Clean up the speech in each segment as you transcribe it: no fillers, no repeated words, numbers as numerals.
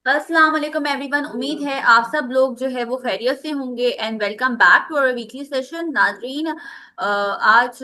अस्सलाम वालेकुम एवरीवन। उम्मीद है आप सब लोग जो है वो खैरियत से होंगे and welcome back to our weekly session. नाजरीन, आज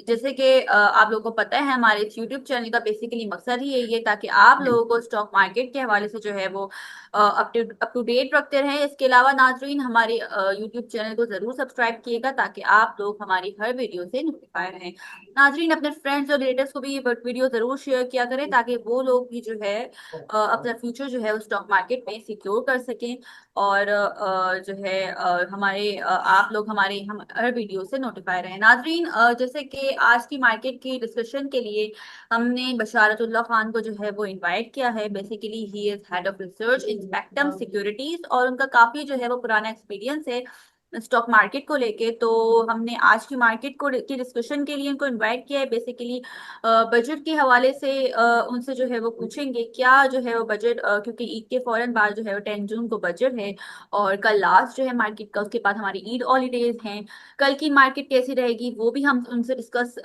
जैसे कि आप लोगों को पता है, हमारे इस यूट्यूब चैनल का बेसिकली मकसद ही यही है ताकि आप लोगों को स्टॉक मार्केट के हवाले से जो है वो अप टू डेट रखते रहें। इसके अलावा नाजरीन, हमारे यूट्यूब चैनल को जरूर सब्सक्राइब किएगा ताकि आप लोग हमारी हर वीडियो से नोटिफाई रहें। नाजरीन, अपने फ्रेंड्स और रिलेटिव्स को भी ये वीडियो जरूर शेयर किया करें ताकि वो लोग भी जो है अपना फ्यूचर जो है वो स्टॉक मार्केट में सिक्योर कर सकें। और जो है हमारे आप लोग हमारे हम हर वीडियो से नोटिफाई रहे। नाजरीन, जैसे कि आज की मार्केट की डिस्कशन के लिए हमने बशारतुल्लाह खान को जो है वो इनवाइट किया है। Basically he is head of research in spectrum securities और उनका काफी जो है वो पुराना एक्सपीरियंस है स्टॉक मार्केट को लेके। तो हमने आज की मार्केट को की डिस्कशन के लिए उनको इनवाइट किया है। बेसिकली बजट के हवाले से उनसे जो है वो पूछेंगे क्या जो है वो बजट, क्योंकि ईद के फौरन बाद जो है वो 10 जून को बजट है और कल लास्ट जो है मार्केट का, उसके बाद हमारी ईद हॉलीडेज हैं। कल की मार्केट कैसी रहेगी वो भी हम उनसे डिस्कस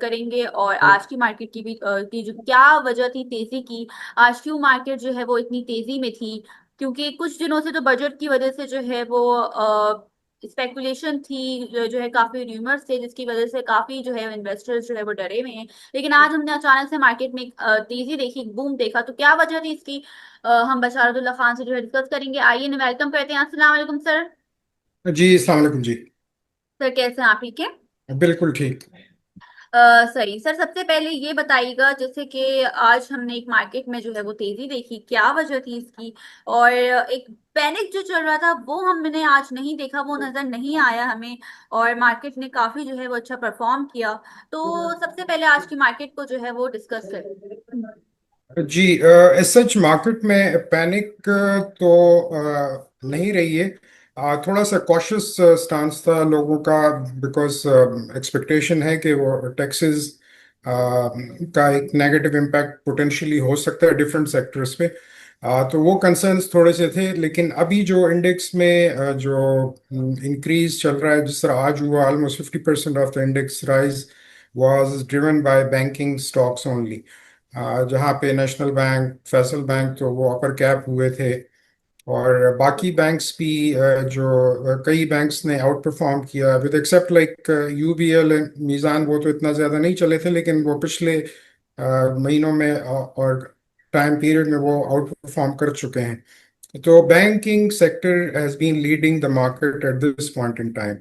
करेंगे। और आज की मार्केट की भी की जो क्या वजह थी तेजी की, आज क्यों मार्केट जो है वो इतनी तेजी में थी, क्योंकि कुछ दिनों से तो बजट की वजह से जो है वो स्पेकुलेशन थी, जो है काफी र्यूमर्स थे जिसकी वजह से काफी जो है इन्वेस्टर्स जो है वो डरे हुए हैं। लेकिन आज हमने अचानक से मार्केट में एक तेजी देखी, एक बूम देखा। तो क्या वजह थी इसकी, हम बशारतुल्लाह खान से जो है डिस्कस करेंगे। आइए ना, वेलकम करते हैं। अस्सलाम वालेकुम सर। जी अस्सलाम वालेकुम जी। सर कैसे हैं आप, ठीक है? बिल्कुल ठीक। सही सर, सबसे पहले ये बताइएगा जैसे कि आज हमने एक मार्केट में जो है वो तेजी देखी, क्या वजह थी इसकी? और एक पैनिक जो चल रहा था वो हमने आज नहीं देखा, वो नजर नहीं आया हमें। और मार्केट ने काफी जो है वो अच्छा परफॉर्म किया। तो सबसे पहले आज की मार्केट को जो है वो डिस्कस करें। जी, एज सच मार्केट में पैनिक तो नहीं रही है। थोड़ा सा कॉशियस स्टांस था लोगों का, बिकॉज एक्सपेक्टेशन है कि वो टैक्सेस का एक नेगेटिव इम्पैक्ट पोटेंशियली हो सकता है डिफरेंट सेक्टर्स पे। तो वो कंसर्न्स थोड़े से थे, लेकिन अभी जो इंडेक्स में जो इंक्रीज चल रहा है, जिस तरह आज हुआ, almost 50% of the index rise was driven by banking stocks only. जहाँ पे नेशनल बैंक, फैसल बैंक तो वो अपर कैप हुए थे। और बाकी बैंक्स भी कई बैंक्स ने आउट परफॉर्म किया, with except like UBL and Meezan. वो तो इतना ज़्यादा नहीं चले थे, लेकिन वो पिछले महीनों में और टाइम पीरियड में वो आउट परफॉर्म कर चुके हैं। तो banking sector has been leading the market at this point in time.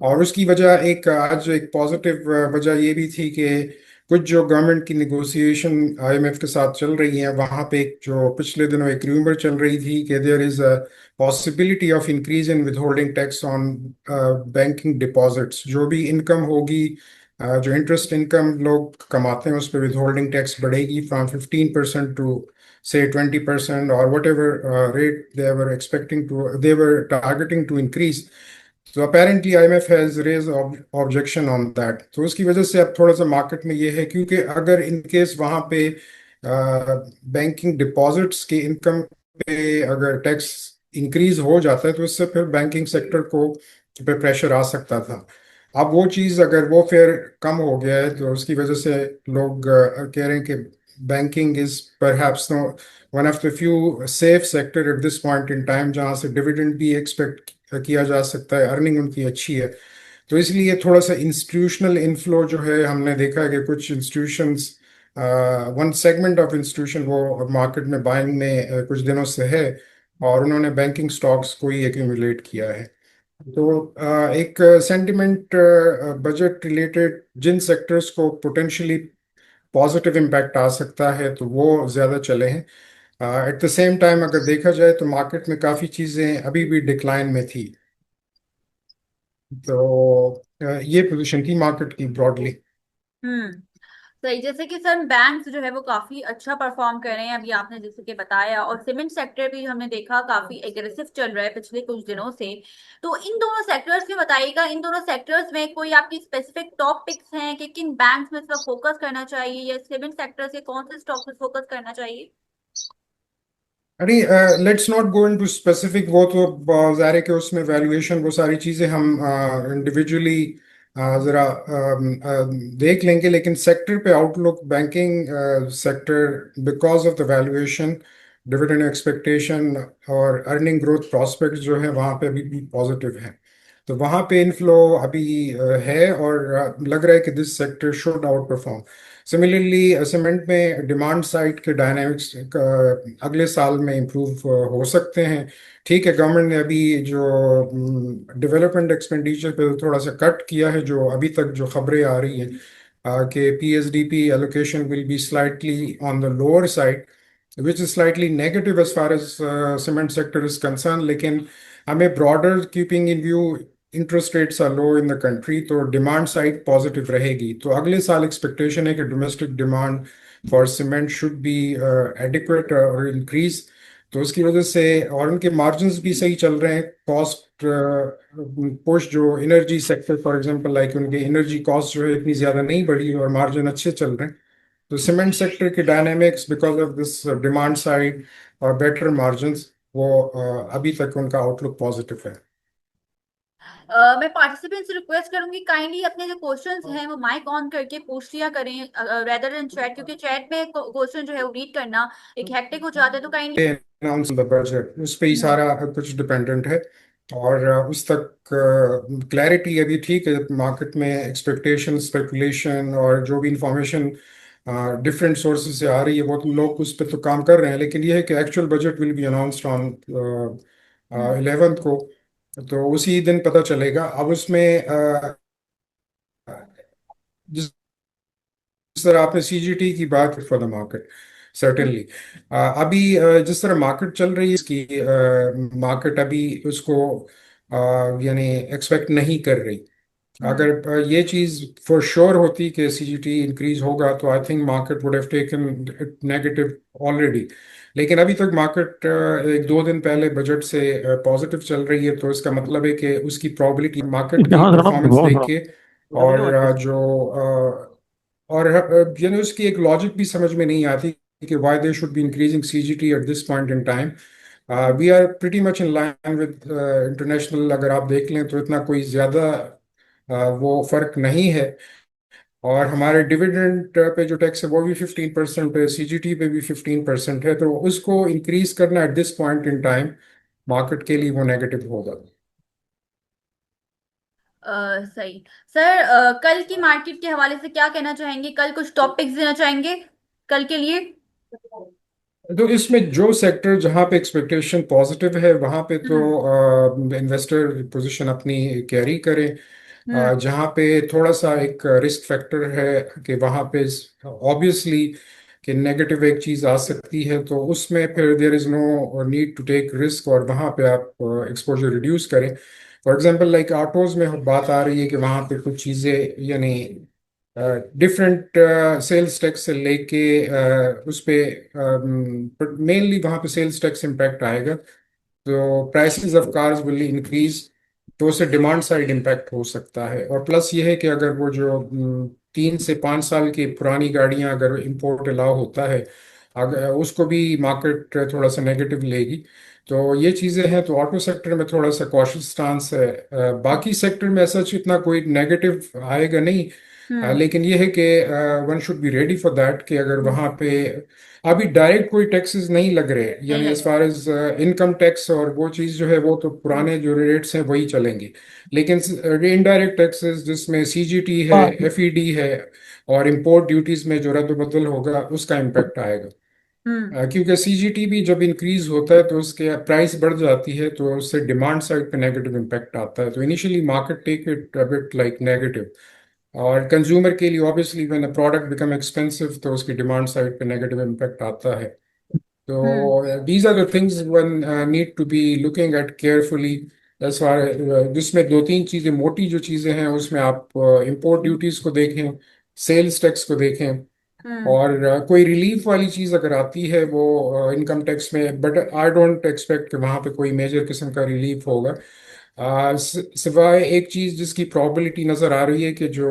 और उसकी वजह, एक आज एक पॉजिटिव वजह ये भी थी कि कुछ जो गवर्नमेंट की निगोशिएशन आईएमएफ के साथ चल रही हैं, वहाँ पे एक जो पिछले दिनों एक रूमर चल रही थी कि there is a possibility of increase in withholding tax on banking deposits. जो भी इनकम होगी, जो इंटरेस्ट इनकम लोग कमाते हैं, उस पर विद होल्डिंग टैक्स बढ़ेगी from 15% to say 20%, or whatever rate they were expecting to, they were targeting to increase. So apparently IMF has raised objection on that. तो उसकी वजह से अब थोड़ा सा मार्केट में ये है, क्योंकि अगर इन केस वहाँ पे बैंकिंग डिपॉजिट्स के इनकम पे अगर टैक्स इंक्रीज हो जाता है, तो इससे फिर बैंकिंग सेक्टर को पे प्रेशर आ सकता था। अब वो चीज़ अगर वो फिर कम हो गया है, तो उसकी वजह से लोग कह रहे हैं कि banking is perhaps one of the few safe sector eight this point in time, जहाँ से डिविडेंड भी एक्सपेक्ट किया जा सकता है, अर्निंग उनकी अच्छी है। तो इसलिए थोड़ा सा इंस्टीट्यूशनल इनफ्लो जो है, हमने देखा है कि कुछ institutions, one segment of institution वो मार्केट में बाइंग में कुछ दिनों से है, और उन्होंने बैंकिंग स्टॉक्स को ही एक्यूमुलेट किया है। तो एक सेंटिमेंट बजट रिलेटेड जिन सेक्टर्स को पोटेंशियली पॉजिटिव इम्पैक्ट आ सकता है, तो वो ज़्यादा चले हैं। एट द सेम टाइम अगर देखा जाए तो मार्केट में काफ़ी चीज़ें अभी भी डिक्लाइन में थी। तो ये पोजीशन थी मार्केट की ब्रॉडली। हम्म। सही, जैसे कि सर बैंक जो है वो काफी अच्छा परफॉर्म कर रहे हैं, अभी आपने जैसे कि बताया। और सीमेंट सेक्टर भी हमने देखा काफी एग्रेसिव चल रहा है पिछले कुछ दिनों से। तो इन दोनों सेक्टर्स में बताइएगा, इन दोनों सेक्टर्स में कोई आपकी स्पेसिफिक टॉप पिक्स हैं कि किन बैंक्स में इस वक्त फोकस करना चाहिए, या सीमेंट सेक्टर के कौन से स्टॉक पे फोकस करना चाहिए? अरे, let's not go into specific. वो तो ज़ाहिर है कि उसमें वैल्यूएशन, वो सारी चीज़ें हम इंडिविजुअली ज़रा देख लेंगे। लेकिन सेक्टर पे outlook, banking sector because of the valuation dividend expectation और अर्निंग ग्रोथ प्रोस्पेक्ट जो है वहाँ पे भी पॉजिटिव है। तो वहाँ पे इनफ्लो अभी है, और लग रहा है कि this sector should out perform. Similarly cement में डिमांड साइड के डायनामिक्स अगले साल में इम्प्रूव हो सकते हैं। ठीक है, गवर्नमेंट ने अभी जो डेवलपमेंट एक्सपेंडिचर पे थोड़ा सा कट किया है, जो अभी तक जो खबरें आ रही हैं कि PSDP allocation will be slightly on the lower side, which is slightly negative as far as cement sector is concerned, लेकिन हमें broader keeping in view interest rates are low in the country, तो demand side positive रहेगी। तो अगले साल expectation है कि domestic demand for cement should be adequate और increase। तो उसकी वजह से और उनके मार्जिन्स भी सही चल रहे हैं। कॉस्ट पुश जो energy sector for example, like उनके एनर्जी कॉस्ट जो है इतनी ज़्यादा नहीं बढ़ी और मार्जिन अच्छे चल रहे हैं। तो सीमेंट सेक्टर के dynamics because of this demand side और बेटर मार्जिन्स, वो अभी तक उनका आउटलुक पॉजिटिव है। मैं पार्टिसिपेंट्स से रिक्वेस्ट करूंगी काइंडली अपने जो क्वेश्चंस हैं वो माइक ऑन करके पूछ लिया करें रेदर देन चैट, क्योंकि चैट में क्वेश्चन जो है वो रीड करना एक हेक्टिक हो जाता है, तो काइंडली। अनाउंस द बजट उस पे ही हम्म। सारा कुछ डिपेंडेंट है। और उस तक क्लैरिटी अभी ठीक है। मार्केट में एक्सपेक्टेशन, स्पेकुलेशन और जो भी इंफॉर्मेशन डिफरेंट सोर्सेज से आ रही है, वो तो लोग उस पर तो काम कर रहे हैं, लेकिन ये है कि actual budget will be announced on hmm. 11th को। तो उसी दिन पता चलेगा। अब उसमें जिस तरह आपने CGT की बात फॉर द मार्केट, सर्टेनली अभी जिस तरह मार्केट चल रही है इसकी, मार्केट अभी उसको यानी एक्सपेक्ट नहीं कर रही। हम्म। अगर ये चीज फॉर श्योर होती कि CGT इंक्रीज होगा, तो I think market would have taken it negative already. लेकिन अभी तक मार्केट एक दो दिन पहले बजट से पॉजिटिव चल रही है, तो इसका मतलब है कि उसकी प्रोबेबिलिटी मार्केट की यहाँ खड़ा हूँ, परफॉर्मेंस वहाँ देख खड़ा हूँ। के बता भी नहीं और बात और यानी उसकी एक लॉजिक भी समझ में नहीं आती कि why they should be increasing CGT at this point in time. We are pretty much in line with international. अगर आप देख लें तो इतना कोई ज्यादा वो फर्क नहीं है। और हमारे डिविडेंड पे जो टैक्स है वो भी 15% है, CGT पे भी 15% है। तो उसको इंक्रीज करना eight this point in time market के लिए वो नेगेटिव होगा। सही। सर, कल की मार्केट के हवाले से क्या कहना चाहेंगे? कल कुछ टॉपिक्स देना चाहेंगे कल के लिए? तो इसमें जो सेक्टर जहाँ पे एक्सपेक्टेशन पॉजिटिव है वहाँ पे तो हम्म। इन्वेस्टर पोजीशन अपनी कैरी करें। हम्म। जहाँ पे थोड़ा सा एक रिस्क फैक्टर है कि वहाँ पे ऑब्वियसली कि नेगेटिव एक चीज़ आ सकती है, तो उसमें फिर there is no need to take risk और वहाँ पे आप एक्सपोजर रिड्यूस करें। फॉर एग्जांपल लाइक ऑटोज में बात आ रही है कि वहाँ पे कुछ चीज़ें यानी डिफरेंट सेल्स टैक्स से लेके उस पे मेनली वहाँ पे सेल्स टैक्स इम्पैक्ट आएगा। तो prices of cars will increase, तो उससे डिमांड साइड इम्पैक्ट हो सकता है। और प्लस ये है कि अगर वो जो 3 से 5 साल की पुरानी गाड़ियां अगर इंपोर्ट अलाउ होता है, अगर उसको भी मार्केट थोड़ा सा नेगेटिव लेगी। तो ये चीज़ें हैं। तो ऑटो सेक्टर में थोड़ा सा कॉशियस स्टांस है। बाकी सेक्टर में ऐसा इतना कोई नेगेटिव आएगा नहीं। हम्म। लेकिन ये है कि one should be ready for that कि अगर वहाँ पे अभी डायरेक्ट कोई टैक्सेस नहीं लग रहे, नहीं यानी एज लगे। फार एज इनकम टैक्स और वो चीज़ जो है वो तो पुराने जो रेट्स हैं वही चलेंगे। लेकिन इनडायरेक्ट टैक्सेस जिसमें CGT है, है। FED है और इंपोर्ट ड्यूटीज में जो रद्द-बदल होगा उसका इम्पेक्ट आएगा। हम्म। क्योंकि CGT भी जब इंक्रीज होता है तो उसके प्राइस बढ़ जाती है, तो उससे डिमांड साइड पे नेगेटिव इम्पैक्ट आता है। तो initially market take it a bit like negative. और कंज्यूमर के लिए obviously when a product become expensive तो उसकी डिमांड साइड पे नेगेटिव इम्पैक्ट आता है। हम्म। तो these are the things one need to be looking at carefully. As far जिसमें दो तीन चीज़ें मोटी जो चीज़ें हैं उसमें आप इंपोर्ट ड्यूटीज को देखें, सेल्स टैक्स को देखें, हम्म। और कोई रिलीफ वाली चीज़ अगर आती है वो इनकम टैक्स में, बट आई डोंट एक्सपेक्ट कि वहाँ पे कोई मेजर किस्म का रिलीफ होगा। सिवाय एक चीज़ जिसकी प्रॉबिलिटी नज़र आ रही है कि जो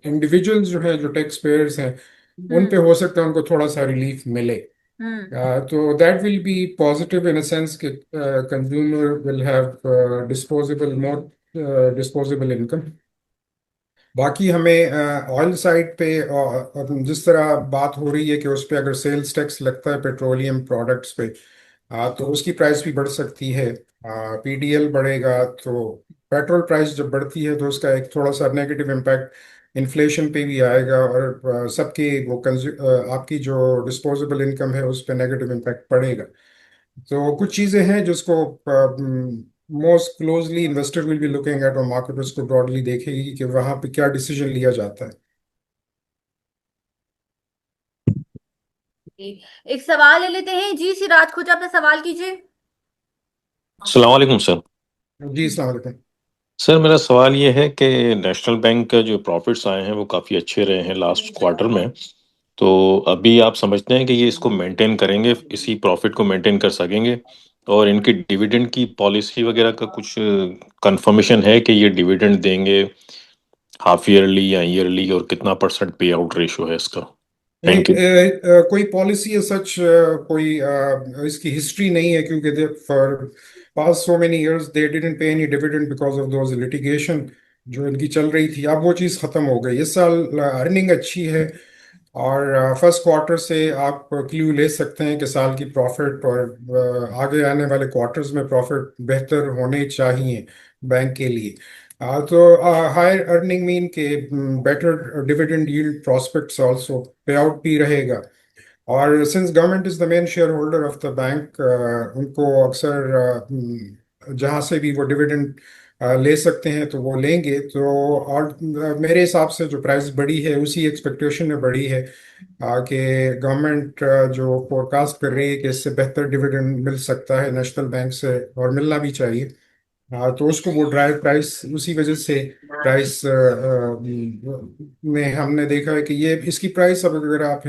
इंडिविजुअल्स जो हैं, जो टैक्स पेयर्स हैं, उन पे हम्म। हो सकता है उनको थोड़ा सा रिलीफ मिले। हम्म। तो that will be positive in a sense कि consumer will have disposable more disposable income. बाकी हमें ऑयल साइड पे जिस तरह बात हो रही है कि उस पे अगर सेल्स टैक्स लगता है पेट्रोलियम प्रोडक्ट्स पे, तो उसकी प्राइस भी बढ़ सकती है। पीडीएल बढ़ेगा तो पेट्रोल प्राइस जब बढ़ती है तो उसका एक थोड़ा सा नेगेटिव इम्पैक्ट इन्फ्लेशन पे भी आएगा, और सबकी वो आपकी जो डिस्पोजेबल इनकम है उस पर नेगेटिव इम्पैक्ट पड़ेगा। तो कुछ चीज़ें हैं जिसको most closely investor will be looking eight, और मार्केट उसको ब्रॉडली देखेगी कि वहाँ पे क्या डिसीजन लिया जाता है। एक सवाल ले लेते हैं जी, सिराज कुछ अपना सवाल कीजिए। अस्सलाम वालेकुम सर। जी अस्सलाम वालेकुम। सर मेरा सवाल ये है कि नेशनल बैंक का जो प्रॉफिट्स आए हैं वो काफ़ी अच्छे रहे हैं लास्ट क्वार्टर में। तो अभी आप समझते हैं कि ये इसको मेंटेन करेंगे, इसी प्रॉफिट को मेंटेन कर सकेंगे? और इनकी डिविडेंड की पॉलिसी वगैरह का कुछ कंफर्मेशन है कि ये डिविडेंड देंगे हाफ ईयरली या ईयरली, और कितना परसेंट पे आउट रेशो है इसका? नहीं, थैंक यू। कोई पॉलिसी सच कोई इसकी हिस्ट्री नहीं है, क्योंकि for past so many years they didn't pay any dividend because of those litigation जो इनकी चल रही थी। अब वो चीज़ खत्म हो गई। इस साल अर्निंग अच्छी है, और फर्स्ट क्वार्टर से आप क्लू ले सकते हैं कि साल की प्रॉफिट और आगे आने वाले क्वार्टर्स में प्रॉफिट बेहतर होने चाहिए बैंक के लिए। तो हायर अर्निंग मीन के better dividend yield prospects also, पे आउट भी रहेगा। और since government is the main share holder of the bank, उनको अक्सर जहाँ से भी वो डिविडेंड ले सकते हैं तो वो लेंगे। तो और मेरे हिसाब से जो प्राइस बढ़ी है उसी एक्सपेक्टेशन में बढ़ी है कि गवर्नमेंट जो फोरकास्ट कर रही है कि इससे बेहतर डिविडेंड मिल सकता है नेशनल बैंक से, और मिलना भी चाहिए। हाँ, तो उसको वो ड्राइव प्राइस उसी वजह से प्राइस में हमने देखा है कि ये इसकी प्राइस, अब अगर आप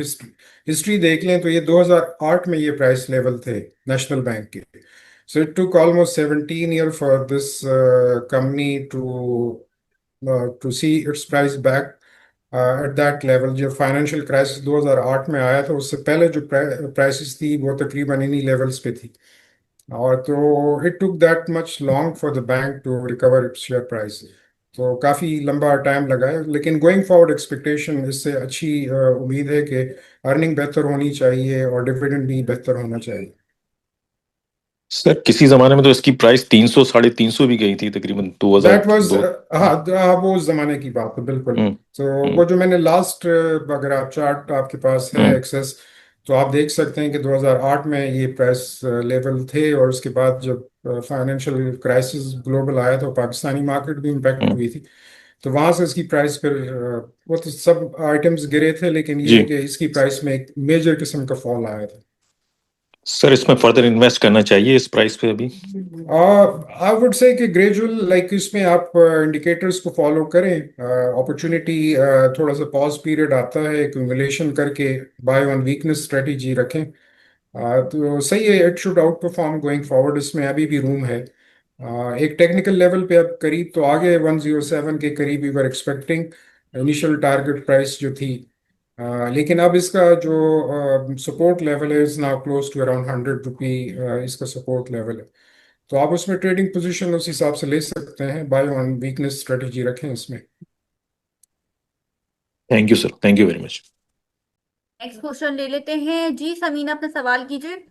हिस्ट्री देख लें तो ये 2008 में ये प्राइस लेवल थे नेशनल बैंक के। So it took almost 17 year for this company to see its price back at that level. जो फाइनेंशियल क्राइसिस 2008 में आया था उससे पहले जो प्राइसेस थी वो तकरीबन इन्हीं लेवल्स पे थी। और तो it took that much long for the bank to recover its share price. तो काफ़ी लंबा टाइम लगा है, लेकिन गोइंग फॉरवर्ड एक्सपेक्टेशन इससे अच्छी उम्मीद है कि अर्निंग बेहतर होनी चाहिए और डिविडेंड भी बेहतर होना चाहिए। सर किसी ज़माने में तो इसकी प्राइस 300 350 भी गई थी तकरीबन दैट वाज 2002। हाँ, वो उस जमाने की बात है बिल्कुल। हम्म। तो हम्म। वो जो मैंने लास्ट, अगर आप चार्ट आपके पास है हम्म। एक्सेस, तो आप देख सकते हैं कि 2008 में ये प्राइस लेवल थे, और उसके बाद जब फाइनेंशियल क्राइसिस ग्लोबल आया तो पाकिस्तानी मार्केट भी इम्पैक्ट हम्म। हुई थी। तो वहां से इसकी प्राइस फिर वो तो सब आइटम्स गिरे थे, लेकिन ये है जी। कि इसकी प्राइस में एक मेजर किस्म का फॉल आया था। सर इसमें फर्दर इन्वेस्ट करना चाहिए इस प्राइस पे अभी? आई वुड से कि ग्रेजुअल, लाइक इसमें आप इंडिकेटर्स को फॉलो करें। अपॉर्चुनिटी थोड़ा सा पॉज पीरियड आता है, एक्यूमुलेशन करके बाय ऑन वीकनेस स्ट्रेटेजी रखें। तो सही है, it should out perform going forward, इसमें अभी भी रूम है। एक टेक्निकल लेवल पे अब करीब तो आगे 107 के करीब we were expecting initial target price जो थी। लेकिन अब इसका जो सपोर्ट लेवल है is now close to around 100 rupee, इसका सपोर्ट लेवल है। तो आप उसमें ट्रेडिंग पोजीशन उस हिसाब से ले सकते हैं, बाय ऑन वीकनेस स्ट्रेटेजी रखें इसमें। Thank you sir, thank you very much. Next question ले लेते हैं जी, समीना अपना सवाल कीजिए।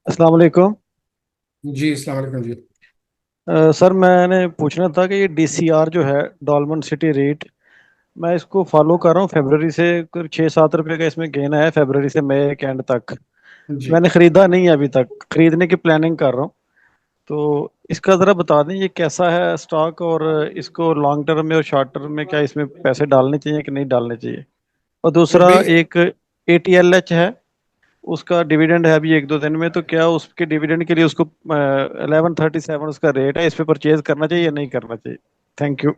अस्सलाम वालेकुम। जी अस्सलाम वालेकुम जी। सर मैंने पूछना था कि ये डीसीआर जो है, डॉलमन सिटी रेट, मैं इसको फॉलो कर रहा हूँ फरवरी से। कुछ 6-7 रुपए का इसमें गेन है फरवरी से मई के एंड तक। जी मैंने खरीदा नहीं है अभी तक, खरीदने की प्लानिंग कर रहा हूँ। तो इसका ज़रा बता दें ये कैसा है स्टॉक, और इसको लॉन्ग टर्म में और शॉर्ट टर्म में क्या इसमें पैसे डालने चाहिए कि नहीं डालने चाहिए। और दूसरा, बे एक एटीएलएच है, उसका डिविडेंड है अभी 1-2 दिन में, तो क्या उसके डिविडेंड के लिए उसको 1137 उसका रेट है, इस पे परचेज करना चाहिए या नहीं करना चाहिए? Thank you.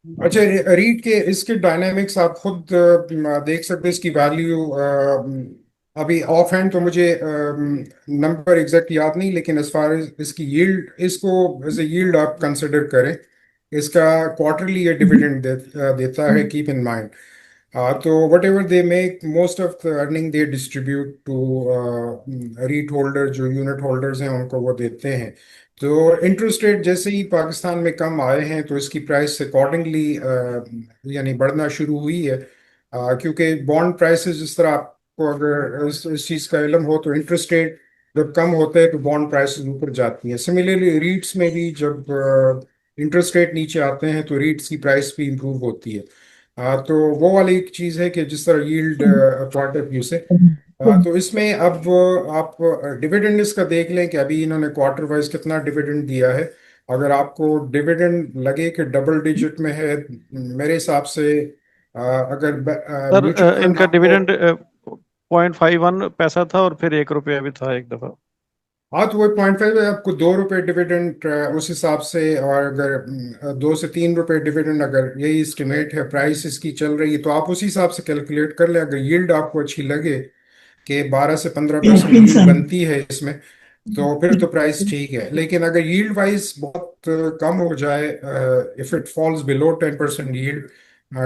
अच्छा, रीट के इसके डायनामिक्स आप खुद देख सकते हैं। इसकी वैल्यू अभी ऑफ हैंड तो मुझे नंबर एग्जैक्ट याद नहीं, लेकिन एज फार एज इसकी यील्ड, इसको एज ए यील्ड आप कंसिडर करें। इसका क्वार्टरली ये डिविडेंड देता है, कीप इन माइंड। तो whatever they make most of the earning they distribute to REIT holder, जो यूनिट होल्डर्स हैं उनको वो देते हैं। तो इंटरेस्ट रेट जैसे ही पाकिस्तान में कम आए हैं तो इसकी प्राइस अकॉर्डिंगली यानी बढ़ना शुरू हुई है। क्योंकि बॉन्ड प्राइसेस जिस तरह आपको अगर इस चीज़ का इल्म हो तो इंटरेस्ट रेट जब कम होते हैं तो बॉन्ड प्राइसेस ऊपर जाती हैं। सिमिलरली रीट्स में भी जब इंटरेस्ट रेट नीचे आते हैं तो रीट्स की प्राइस भी इंप्रूव होती है। तो वो वाली एक चीज़ है कि जिस तरह यील्ड पॉइंट ऑफ व्यू से तो इसमें अब आप डिविडेंड इसका देख लें कि अभी इन्होंने क्वार्टर वाइज कितना डिविडेंड दिया है। अगर आपको डिविडेंड लगे कि डबल डिजिट में है, मेरे हिसाब से अगर सर म्यूचुअल फंड इनका आपको। डिविडेंड 0.51 पैसा था और फिर 1 रुपया भी था एक दफा। हाँ, तो वो 0.5 है, आपको 2 रुपए डिविडेंड उस हिसाब से। और अगर 2 से 3 रुपए डिविडेंड, अगर यही एस्टिमेट है, प्राइस इसकी चल रही है, तो आप उसी हिसाब से कैलकुलेट कर लें। अगर यील्ड आपको अच्छी लगे कि 12 से 15% यील्ड बनती है इसमें, तो फिर तो प्राइस ठीक है। लेकिन अगर यील्ड वाइज बहुत कम हो जाए, if it falls below 10% yield,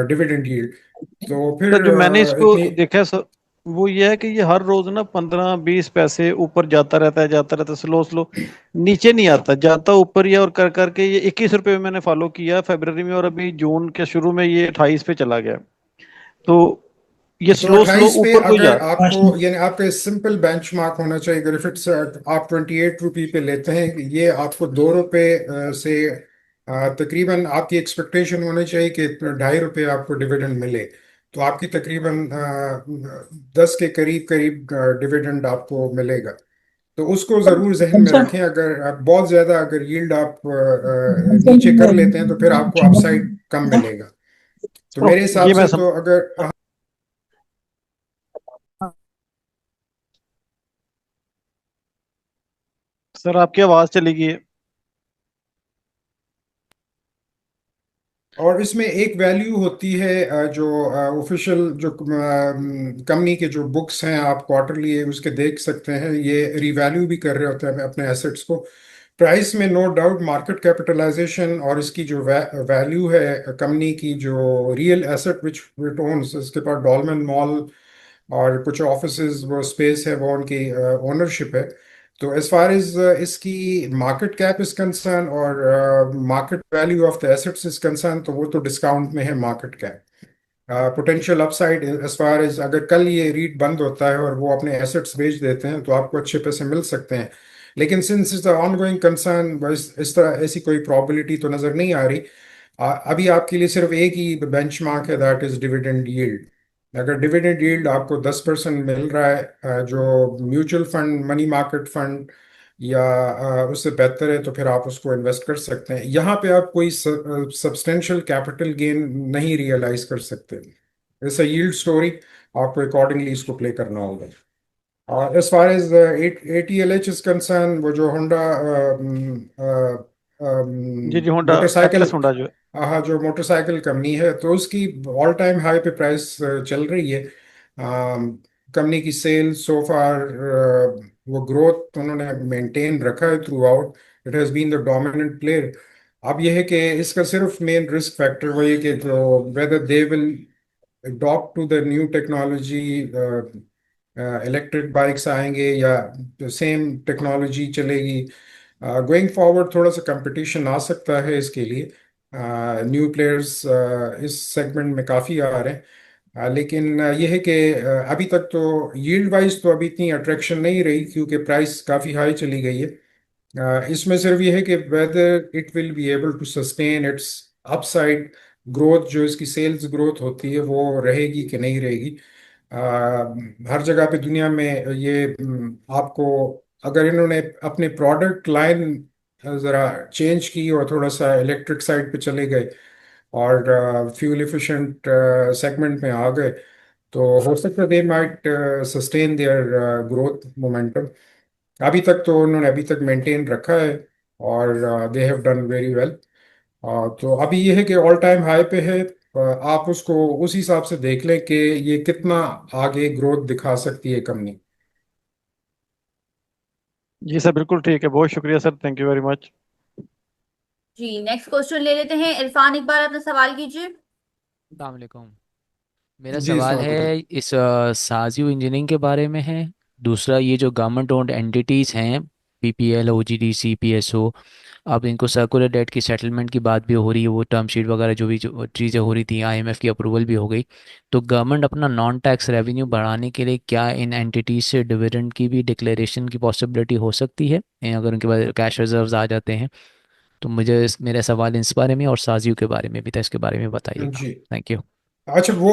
dividend yield, तो सर फिर जो मैंने इसको इतनी। देखा है सर, वो ये है कि ये हर रोज ना 15-20 पैसे ऊपर जाता रहता है, स्लो स्लो नीचे नहीं आता, जाता ऊपर ही है। और कर करके ये 21 रुपये में मैंने फॉलो किया फरवरी में, और अभी जून के शुरू में ये 28 पे चला गया। तो ये तो स्लो स्लो 28 पे ऊर को जा अगर रहा आपको, यानी आपका सिंपल बेंचमार्क होना चाहिए। अगर इफ इट्स आप 28 रुपये पे लेते हैं, ये आपको 2 रुपए से तकरीबन आपकी एक्सपेक्टेशन होनी चाहिए कि 2.5 रुपए आपको डिविडेंड मिले। तो आपकी तकरीबन 10 के करीब करीब डिविडेंड आपको मिलेगा। तो उसको जरूर जहन में अच्छा। रखें। अगर आप बहुत ज्यादा अगर यील्ड आप नीचे कर लेते हैं तो फिर आपको अपसाइड कम मिलेगा। तो मेरे हिसाब ये मैं से तो अगर सर आपकी आवाज चली गई है। और इसमें एक वैल्यू होती है जो ऑफिशियल जो कंपनी के जो बुक्स हैं, आप क्वार्टरली उसके देख सकते हैं, ये रिवैल्यू भी कर रहे होते हैं अपने एसेट्स को। प्राइस में नो डाउट मार्केट कैपिटलाइजेशन और इसकी जो वैल्यू है कंपनी की, जो real asset which it owns, इसके पास डॉलमेन मॉल और कुछ ऑफिसेज वो स्पेस है, वो उनकी ओनरशिप है। तो एज फार एज इसकी मार्केट कैप इज कंसर्न और market value of the assets is concern, तो वो तो डिस्काउंट में है market cap. Potential upside as far as अगर कल ये रीट बंद होता है और वो अपने एसेट्स बेच देते हैं तो आपको अच्छे पैसे मिल सकते हैं। लेकिन since is the on going concern, इस तरह ऐसी कोई प्रॉबिलिटी तो नज़र नहीं आ रही। अभी आपके लिए सिर्फ एक ही बेंचमार्क है, दैट इज डिविडेंड यील्ड। अगर डिविडेंड यील्ड आपको 10% मिल रहा है, जो mutual fund, money market fund या उससे बेहतर है, तो फिर आप उसको इन्वेस्ट कर सकते हैं। यहाँ पे आप कोई सब्सटेंशियल कैपिटल गेन नहीं रियलाइज कर सकते। इट्स अ यील्ड स्टोरी, आपको अकॉर्डिंगली इसको प्ले करना होगा। और as far as ATLH is concern, वो जो होंडा जी जी, होंडा मोटरसाइकिल, एटलस होंडा जो है। हाँ, जो मोटरसाइकिल कंपनी है, तो उसकी ऑल टाइम हाई पे प्राइस चल रही है। कंपनी की सेल्स सो फार, वो ग्रोथ उन्होंने मेंटेन रखा है throughout. It has been the dominant player. अब यह है कि इसका सिर्फ मेन रिस्क फैक्टर वही है कि जो whether they will adopt to the new technology, electric bikes आएंगे या सेम टेक्नोलॉजी चलेगी। गोइंग फॉरवर्ड थोड़ा सा कंपटीशन आ सकता है इसके लिए। न्यू प्लेयर्स इस सेगमेंट में काफ़ी आ रहे हैं। लेकिन यह है कि अभी तक तो यील्ड वाइज तो अभी इतनी अट्रैक्शन नहीं रही, क्योंकि प्राइस काफ़ी हाई चली गई है। इसमें सिर्फ यह है कि whether it will be able to sustain its upside growth, जो इसकी सेल्स ग्रोथ होती है वो रहेगी कि नहीं रहेगी। आ, हर जगह पे दुनिया में ये आपको, अगर इन्होंने अपने प्रोडक्ट लाइन ज़रा चेंज की और थोड़ा सा इलेक्ट्रिक साइड पे चले गए और फ्यूल एफिशिएंट सेगमेंट में आ गए, तो हो सकता है they might sustain their growth momentum. अभी तक तो उन्होंने अभी तक मेंटेन रखा है और they have done very well. तो अभी ये है कि ऑल टाइम हाई पे है। आप उसको उस हिसाब से देख लें कि ये कितना आगे ग्रोथ दिखा सकती है कंपनी। जी सर बिल्कुल ठीक है, बहुत शुक्रिया sir, thank you very much. जी नेक्स्ट क्वेश्चन ले लेते हैं। इरफान, एक बार अपना सवाल कीजिए। अस्सलाम वालेकुम। मेरा जी सवाल सवाल बताएं। है इस साजियो इंजीनियरिंग के बारे में है। दूसरा, ये जो गवर्नमेंट ओन्ड एंटिटीज़ हैं, पीपीएल, ओजीडीसी, पीएसओ, अब इनको सर्कुलर डेट की सेटलमेंट की बात भी हो रही है, वो टर्म शीट वगैरह जो भी जो चीज़ें हो रही थी, आईएमएफ की अप्रूवल भी हो गई। तो गवर्नमेंट अपना नॉन टैक्स रेवेन्यू बढ़ाने के लिए क्या इन एंटिटीज से डिविडेंड की भी डिक्लेरेशन की पॉसिबिलिटी हो सकती है, अगर उनके पास कैश रिजर्व्स आ जाते हैं? तो मुझे मेरा सवाल इस बारे में और साजियो के बारे में भी था, इसके बारे में बताइएगा। जी। Thank you. अच्छा, वो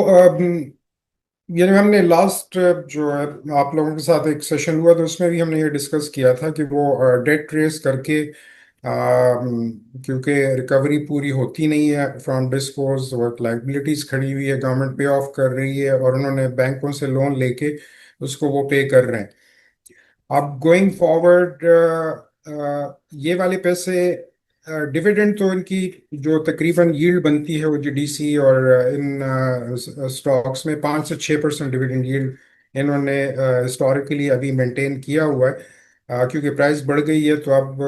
ये हमने लास्ट जो है आप लोगों के साथ एक सेशन हुआ तो उसमें भी हमने ये डिस्कस किया था कि वो डेट ट्रेस करके क्योंकि रिकवरी पूरी होती नहीं है फ्रॉम डिस्पोज, वर्क लाइबिलिटीज खड़ी हुई है, गवर्नमेंट पे ऑफ कर रही है और उन्होंने बैंकों से लोन लेके उसको वो पे कर रहे हैं। अब गोइंग फॉरवर्ड ये वाले पैसे डिविडेंड तो इनकी जो तकरीबन यील्ड बनती है वो जीडीसी और इन स्टॉक्स में 5 से 6% डिविडेंड यील्ड इन्होंने हिस्टोरिकली अभी मेंटेन किया हुआ है। क्योंकि प्राइस बढ़ गई है तो अब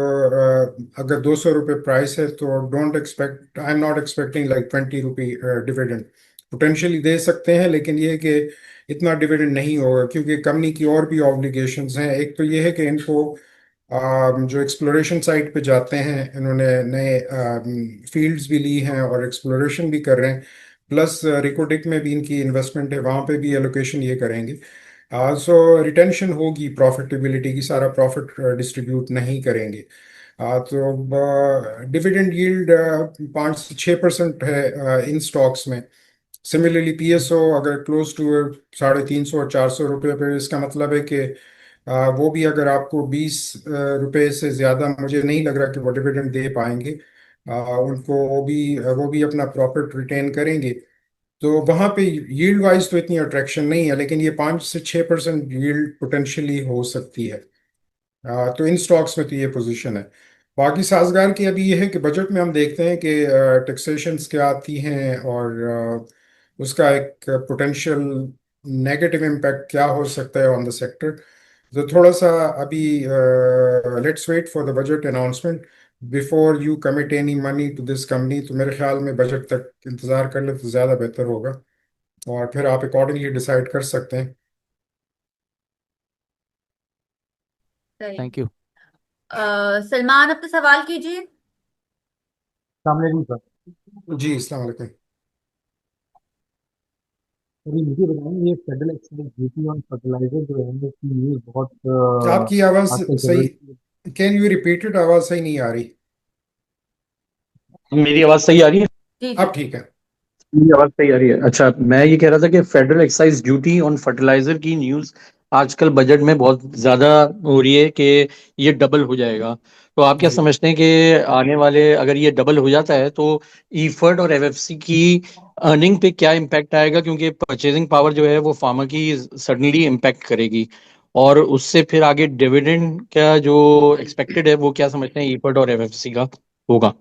अगर 200 रुपये प्राइस है तो don't expect, I am not expecting like 20 rupee dividend. Potentially दे सकते हैं लेकिन ये है कि इतना डिविडेंड नहीं होगा क्योंकि कंपनी की और भी ऑब्लिगेशंस हैं। एक तो ये है कि इनको जो एक्सप्लोरेशन साइट पे जाते हैं इन्होंने नए फील्ड्स भी ली हैं और एक्सप्लोरेशन भी कर रहे हैं, प्लस रिकोटिक में भी इनकी इन्वेस्टमेंट है, वहाँ पे भी एलोकेशन ये करेंगे। सो रिटेंशन होगी प्रॉफिटेबिलिटी की, सारा प्रॉफिट डिस्ट्रीब्यूट नहीं करेंगे। तो डिविडेंड यील्ड 5 से 6% है इन स्टॉक्स में। सिमिलरली पीएसओ अगर क्लोज टू 350 और 400 रुपये पे, इसका मतलब है कि वो भी अगर आपको 20 रुपए से ज़्यादा मुझे नहीं लग रहा कि वो डिविडेंड दे पाएंगे। उनको वो भी अपना प्रॉफिट रिटेन करेंगे। तो वहाँ पे यील्ड वाइज तो इतनी अट्रैक्शन नहीं है लेकिन ये 5 से 6% यील्ड पोटेंशियली हो सकती है। तो इन स्टॉक्स में तो ये पोजीशन है। बाकी साजगार की अभी ये है कि बजट में हम देखते हैं कि टैक्सेशंस क्या आती हैं और उसका एक पोटेंशियल नेगेटिव इम्पैक्ट क्या हो सकता है ऑन द सेक्टर। तो थोड़ा सा अभी let's wait for the budget announcement before you commit any money to this company. तो मेरे ख्याल में बजट तक इंतज़ार कर ले तो ज़्यादा बेहतर होगा और फिर आप अकॉर्डिंगली डिसाइड कर सकते हैं। सही। Thank you. सलमान, अपना सवाल कीजिए। सामने सर। जी, अस्सलाम वालेकुम। अभी मुझे बताएं, ये federal excise duty on fertiliser जो है इसकी न्यूज बहुत आपकी आवाज़ आजकल चल सही, रही है। Can you repeat it? आवाज़ सही नहीं आ रही। मेरी आवाज सही आ रही है? जी अब जी। ठीक है। मेरी आवाज सही आ रही है। अच्छा, मैं ये कह रहा था कि federal excise duty on fertiliser की न्यूज आजकल बजट में बहुत ज्यादा हो रही है कि ये डबल हो जाएगा। तो आप क्या जी समझते हैं कि आने वाले अगर ये डबल हो जाता है तो ईफर्ट और एफएफसी की अर्निंग पे क्या इम्पैक्ट आएगा, क्योंकि परचेजिंग पावर जो है वो फार्मर की सडनली इम्पैक्ट करेगी, और उससे फिर आगे डिविडेंड का जो एक्सपेक्टेड है वो क्या समझते हैं ईफर्ट और एफएफसी का होगा?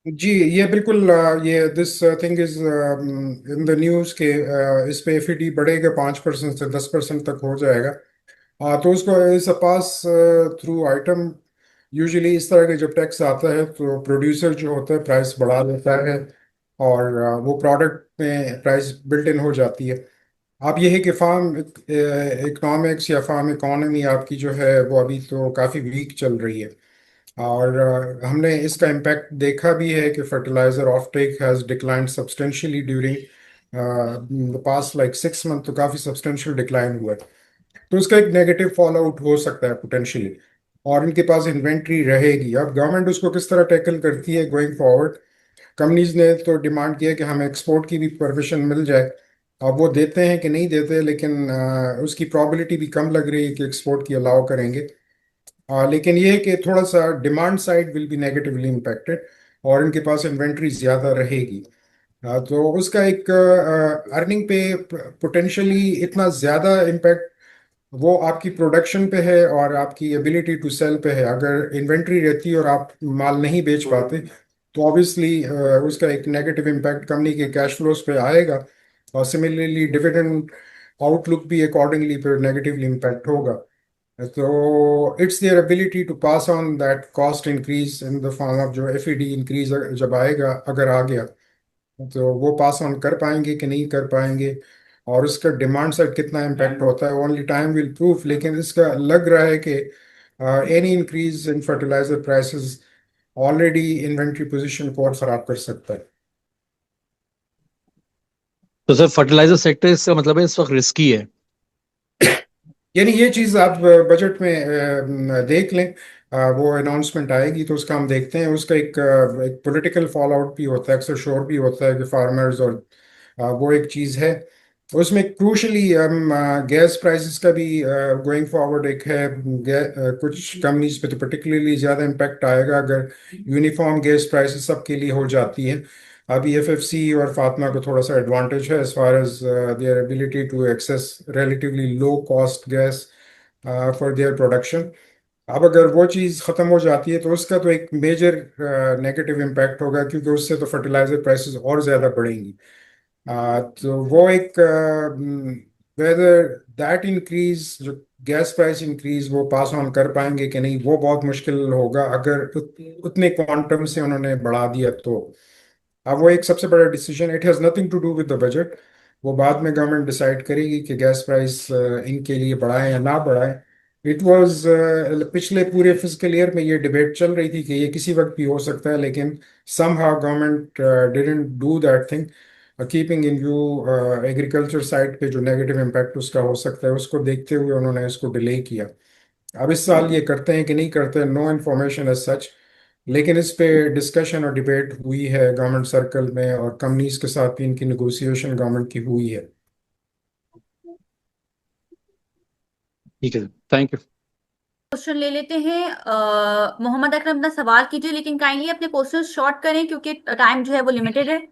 जी, ये बिल्कुल ये this thing is in the news के इस पे एफईडी बढ़ेगा 5% से 10% तक हो जाएगा। तो उसको इस पास थ्रू आइटम। यूजुअली इस तरह के जब टैक्स आता है तो प्रोड्यूसर जो होता है प्राइस बढ़ा देता है और वो प्रोडक्ट में प्राइस बिल्ट इन हो जाती है। अब ये है कि फार्म इकोनॉमिक्स या फार्म इकोनॉमी आपकी जो है वो अभी तो काफ़ी वीक चल रही है और हमने इसका इम्पैक्ट देखा भी है कि fertiliser off take has declined substantially during the past like 6 month. तो काफ़ी सब्सटेंशियल डिक्लाइन हुआ है। तो उसका एक नेगेटिव फॉल आउट हो सकता है पोटेंशियली और इनके पास इन्वेंट्री रहेगी। अब गवर्नमेंट उसको किस तरह टैकल करती है गोइंग फॉरवर्ड। कंपनीज ने तो डिमांड किया कि हमें एक्सपोर्ट की भी परमिशन मिल जाए। अब वो देते हैं कि नहीं देते लेकिन उसकी प्रोबेबिलिटी भी कम लग रही है कि एक्सपोर्ट की अलाउ करेंगे। लेकिन ये है कि थोड़ा सा demand side will be negatively impacted और इनके पास इन्वेंट्री ज़्यादा रहेगी। तो उसका एक अर्निंग पे पोटेंशियली इतना ज़्यादा इम्पैक्ट वो आपकी प्रोडक्शन पे है और आपकी एबिलिटी टू सेल पे है। अगर इन्वेंट्री रहती है और आप माल नहीं बेच पाते तो ऑब्वियसली उसका एक नेगेटिव इम्पैक्ट कंपनी के कैश फ्लोज पे आएगा और सिमिलरली डिविडेंड आउटलुक भी अकॉर्डिंगली फिर नेगेटिवली इम्पैक्ट होगा। तो it's their ability to pass on that cost increase in the form of जो एफईडी इंक्रीज जब आएगा, अगर आ गया तो वो पास ऑन कर पाएंगे कि नहीं कर पाएंगे, और उसका डिमांड साइड कितना इम्पैक्ट होता है, ओनली टाइम विल प्रूफ। लेकिन इसका लग रहा है कि any increase in fertiliser prices already inventory position को और खराब कर सकता है। तो सर फर्टिलाइजर सेक्टर इसका मतलब है इस वक्त रिस्की है। यानी ये चीज़ आप बजट में देख लें, वो अनाउंसमेंट आएगी तो उसका हम देखते हैं। उसका एक पॉलिटिकल फॉल आउट भी होता है, अक्सर शोर भी होता है कि फार्मर्स, और वो एक चीज़ है। उसमें क्रूशली हम गैस प्राइसेस का भी गोइंग फॉरवर्ड एक है। कुछ कंपनीज पे तो पर्टिकुलरली ज़्यादा इम्पैक्ट आएगा अगर यूनिफॉर्म गैस प्राइसेस सबके लिए हो जाती है। अभी एफएफसी और फातमा को थोड़ा सा एडवांटेज है as far as their ability to access relatively low cost gas for their production. अब अगर वो चीज़ ख़त्म हो जाती है तो उसका तो एक मेजर नेगेटिव इम्पैक्ट होगा, क्योंकि उससे तो फर्टिलाइजर प्राइसेस और ज़्यादा बढ़ेंगी। तो वो एक वेदर दैट इंक्रीज, जो गैस प्राइस इंक्रीज वो पास ऑन कर पाएंगे कि नहीं, वो बहुत मुश्किल होगा अगर उतने क्वांटम से उन्होंने बढ़ा दिया तो। अब वो एक सबसे बड़ा decision, it has nothing to do with the budget. वो बाद में गवर्नमेंट डिसाइड करेगी कि गैस प्राइस इनके लिए बढ़ाएं या ना बढ़ाएं। इट वाज पिछले पूरे फिजिकल ईयर में ये डिबेट चल रही थी कि ये किसी वक्त भी हो सकता है, लेकिन somehow government didn't do that thing, keeping in view agriculture side पे जो नेगेटिव इम्पैक्ट उसका हो सकता है, उसको देखते हुए उन्होंने इसको डिले किया। अब इस साल ये करते हैं कि नहीं करते, नो इन्फॉर्मेशन एज सच। लेकिन इस पे डिस्कशन और डिबेट हुई है गवर्नमेंट सर्कल में, और कंपनीज के साथ भी इनकी नेगोशिएशन गवर्नमेंट की हुई है। ठीक है, थैंक यू। क्वेश्चन ले लेते हैं। मोहम्मद अकरम, अपना सवाल कीजिए, लेकिन काइंडली अपने क्वेश्चन शॉर्ट करें क्योंकि टाइम जो है वो लिमिटेड है।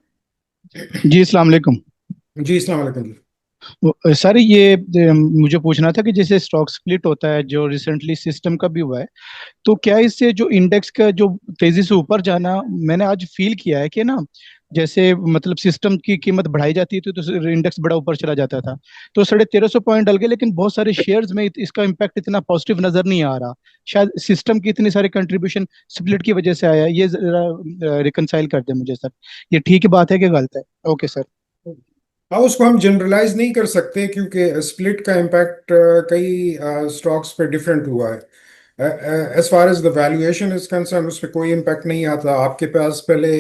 जी अस्सलाम वालेकुम। जी अस्सलाम वालेकुम जी। सर ये मुझे पूछना था कि जैसे स्टॉक स्प्लिट होता है जो रिसेंटली सिस्टम का भी हुआ है, तो क्या इससे जो इंडेक्स का जो तेजी से ऊपर जाना मैंने आज फील किया है कि ना, जैसे मतलब सिस्टम की कीमत बढ़ाई जाती थी तो इंडेक्स बड़ा ऊपर चला जाता था। तो 1350 पॉइंट डल गए, लेकिन बहुत सारे शेयर्स में इसका इम्पैक्ट इतना पॉजिटिव नजर नहीं आ रहा। शायद सिस्टम की इतनी सारी कंट्रीब्यूशन स्प्लिट की वजह से आया। ये जरा रिकनसाइल कर दे मुझे सर, ये ठीक बात है कि गलत है? Okay sir. हाँ, उसको हम जनरलाइज नहीं कर सकते क्योंकि स्प्लिट का इम्पैक्ट कई स्टॉक्स पे डिफरेंट हुआ है। As far as the valuation is concern, उस पर कोई इम्पैक्ट नहीं आता। आपके पास पहले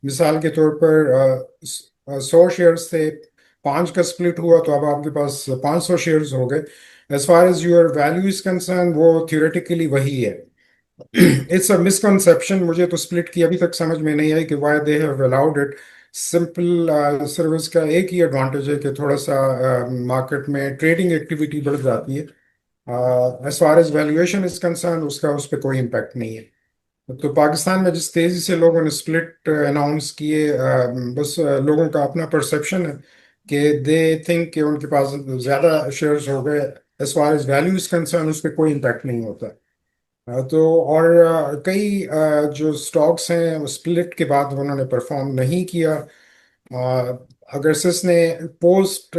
मिसाल के तौर पर 100 शेयर्स थे, 5 का स्प्लिट हुआ तो अब आपके पास 500 शेयर्स हो गए। As far as your value is concern, वो थियोरेटिकली वही है। It's a misconception. मुझे तो स्प्लिट की अभी तक समझ में नहीं आई कि why they have allowed it. Simple service का एक ही एडवांटेज है कि थोड़ा सा मार्केट में ट्रेडिंग एक्टिविटी बढ़ जाती है। As far as valuation is concern, उसका उस पर कोई इम्पैक्ट नहीं है। तो पाकिस्तान में जिस तेजी से लोगों ने स्प्लिट अनाउंस किए, बस लोगों का अपना परसेप्शन है कि दे थिंक कि उनके पास ज्यादा शेयर्स हो गए। As far as value is concern, उस पर कोई इम्पैक्ट नहीं होता। तो और कई जो स्टॉक्स हैं स्प्लिट के बाद उन्होंने परफॉर्म नहीं किया। अगर सिस ने पोस्ट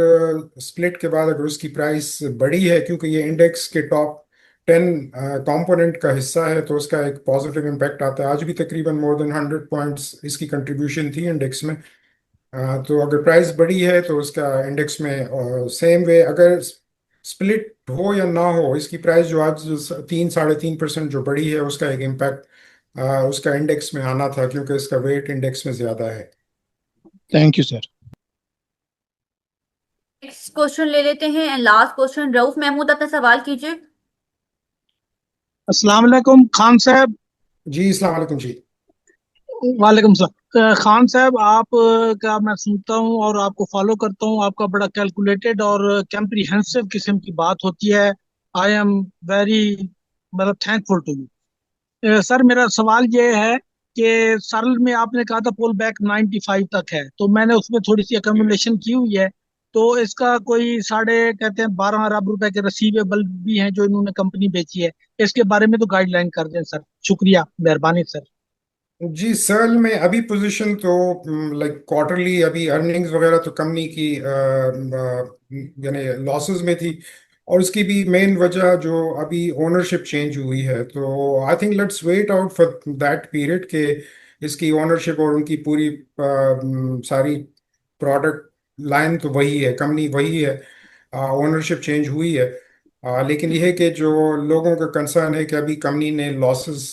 स्प्लिट के बाद अगर उसकी प्राइस बढ़ी है, क्योंकि ये इंडेक्स के टॉप 10 कंपोनेंट का हिस्सा है, तो उसका एक पॉजिटिव इम्पैक्ट आता है। आज भी तकरीबन मोर देन 100 पॉइंट्स इसकी कंट्रीब्यूशन थी इंडेक्स में। तो अगर प्राइस बढ़ी है तो उसका इंडेक्स में सेम वे, अगर स्प्लिट हो या ना हो, इसकी प्राइस जो आज 3-3.5% जो बढ़ी है, उसका एक इम्पैक्ट उसका इंडेक्स में आना था, क्योंकि इसका वेट इंडेक्स में ज्यादा है। Thank you sir. Next question ले लेते हैं and last question. Rauf Mahmood, अपना सवाल कीजिए। अस्सलाम वालेकुम खान साहब। जी अस्सलाम वालेकुम जी। वालेकुम सलाम। खान साहब, आप का मैं सुनता हूँ और आपको फॉलो करता हूँ। आपका बड़ा कैलकुलेटेड और कैम्प्रीहेंसिव किस्म की बात होती है। आई एम वेरी मतलब थैंकफुल टू यू सर। मेरा सवाल ये है कि सरल में आपने कहा था पुल बैक 95 तक है, तो मैंने उसमें थोड़ी सी अकोमोडेशन की हुई है। तो इसका कोई साढ़े कहते हैं 12 अरब रुपए के रिसीवेबल भी हैं जो इन्होंने कंपनी बेची है। इसके बारे में तो गाइडलाइन कर दें सर, शुक्रिया, मेहरबानी सर। जी सल में अभी पोजीशन तो लाइक क्वार्टरली अभी अर्निंग्स वगैरह तो कंपनी की यानी लॉसेस में थी, और उसकी भी मेन वजह जो अभी ओनरशिप चेंज हुई है। तो I think let's wait out for that period के इसकी ओनरशिप और उनकी पूरी सारी प्रोडक्ट लाइन तो वही है, कंपनी वही है, ओनरशिप चेंज हुई है। लेकिन यह है कि जो लोगों का कंसर्न है कि अभी कंपनी ने लॉसेस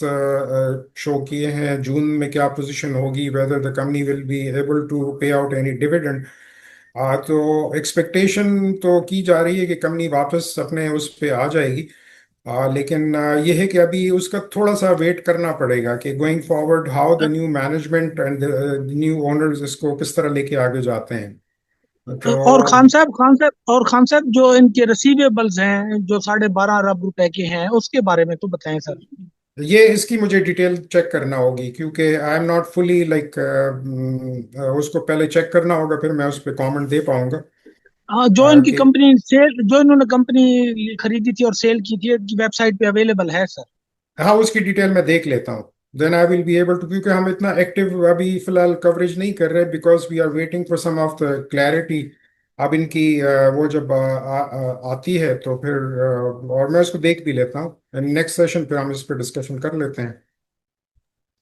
शो किए हैं, जून में क्या पोजीशन होगी, whether the company will be able to pay out any dividend. तो एक्सपेक्टेशन तो की जा रही है कि कंपनी वापस अपने उस पे आ जाएगी। लेकिन ये है कि अभी उसका थोड़ा सा वेट करना पड़ेगा कि going forward how the new management and the new owners इसको किस तरह लेके आगे जाते हैं। और तो खान साहब जो इनके रिसीवेबल्स हैं जो 12.5 अरब रुपए के हैं उसके बारे में तो बताएं सर। ये इसकी मुझे डिटेल चेक करना होगी, क्योंकि आई एम नॉट फुली लाइक, उसको पहले चेक करना होगा, फिर मैं उस पर कमेंट दे पाऊंगा। हाँ, जो इनकी कि कंपनी सेल जो इन्होंने कंपनी खरीदी थी और सेल की थी इनकी वेबसाइट पे अवेलेबल है सर। हाँ, उसकी डिटेल मैं देख लेता हूँ, then I will be able to, क्योंकि हम इतना एक्टिव अभी फिलहाल कवरेज नहीं कर रहे, because we are waiting for some of the clarity. अब इनकी वो जब आती है तो फिर और मैं उसको देख भी लेता हूँ, नेक्स्ट सेशन पे हम इस पर डिस्कशन कर लेते हैं।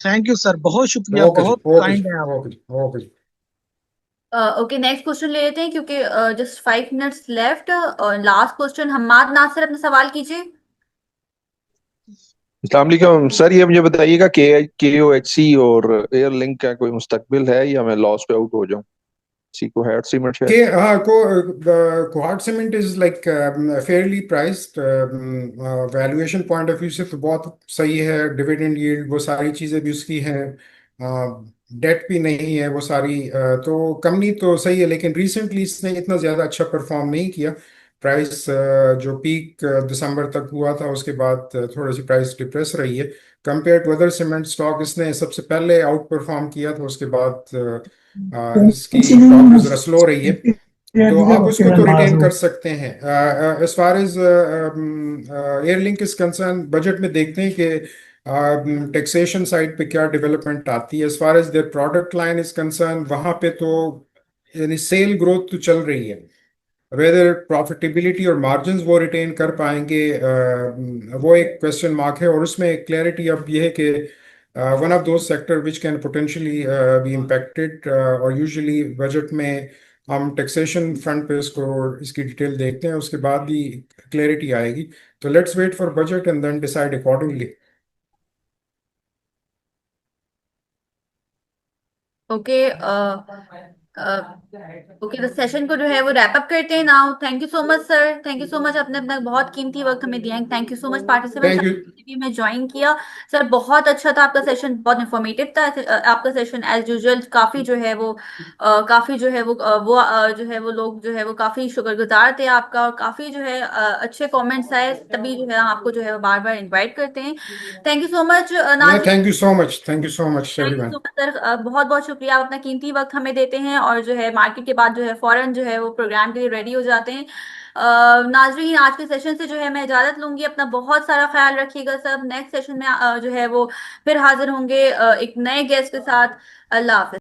थैंक यू सर, बहुत शुक्रिया, ओके जी, बहुत ओके जी, काइंड है आप। ओके जी, ओके जी। ओके, नेक्स्ट क्वेश्चन ले लेते हैं क्योंकि just 5 minutes left. Last question, Hammad Nasir अपना सवाल कीजिए। अस्सलाम वालेकुम सर, ये मुझे बताइएगा KOHC और एयर लिंक का कोई मुस्तकबिल है या मैं लॉस पे आउट हो जाऊं? सी को हैट सीमेंट के शायद। हाँ cohort cement is like Fairlie priced, valuation point of view से तो बहुत सही है, डिविडेंड यील्ड वो सारी चीज़ें भी उसकी हैं, डेट भी नहीं है वो सारी, तो कंपनी तो सही है, लेकिन रिसेंटली इसने इतना ज़्यादा अच्छा परफॉर्म नहीं किया। प्राइस जो पीक दिसंबर तक हुआ था उसके बाद थोड़ी सी प्राइस डिप्रेस रही है compare to other cement stock. इसने सबसे पहले आउट परफॉर्म किया था, उसके बाद इसकी प्रॉफिट जरा स्लो रही है, तो आप उसको तो रिटेन कर सकते हैं। As far as Airlink is concern, budget में देखते हैं कि टैक्सेशन साइड पे क्या डेवलपमेंट आती है। As far as their product line is concern, वहां पे तो यानी सेल ग्रोथ तो चल रही है, वेदर प्रॉफिटेबिलिटी और मार्जिन्स वो रिटेन कर पाएंगे, वो एक क्वेश्चन मार्क है। और उसमें क्लैरिटी अब ये है कि one of those sector which can potentially be impacted, और यूजुअली बजट में हम टैक्सेशन फ्रंट पे इसको इसकी डिटेल देखते हैं, उसके बाद भी क्लैरिटी आएगी। तो let's wait for budget and then decide accordingly. Okay, okay, तो सेशन को जो है वो रैप अप करते हैं now. Thank you so much sir, thank you so much, आपने अपना बहुत कीमती वक्त हमें दिया है। Thank you so much participants thank you. में ज्वाइन किया। सर बहुत अच्छा था आपका सेशन, बहुत इंफॉर्मेटिव था। आपका सेशन एज यूजुअल काफी जो है वो काफी जो है जो है वो लोग जो है वो काफी शुक्रगुजार थे आपका, और काफी जो है अच्छे कमेंट्स आए, तभी जो है हम आपको जो है बार बार इनवाइट करते हैं। थैंक यू सो मच नहीं, नाज़रीन। Thank you so much, thank you so much thank you everyone. So much sir, बहुत बहुत शुक्रिया, आप अपना कीमती वक्त हमें देते हैं और जो है मार्केट के बाद जो है फौरन जो है वो प्रोग्राम के लिए रेडी हो जाते हैं। नाजरीन, आज के सेशन से जो है मैं इजाजत लूंगी, अपना बहुत सारा ख्याल रखिएगा सब। नेक्स्ट सेशन में जो है वो फिर हाजिर होंगे एक नए गेस्ट के साथ। अल्लाह हाफिज।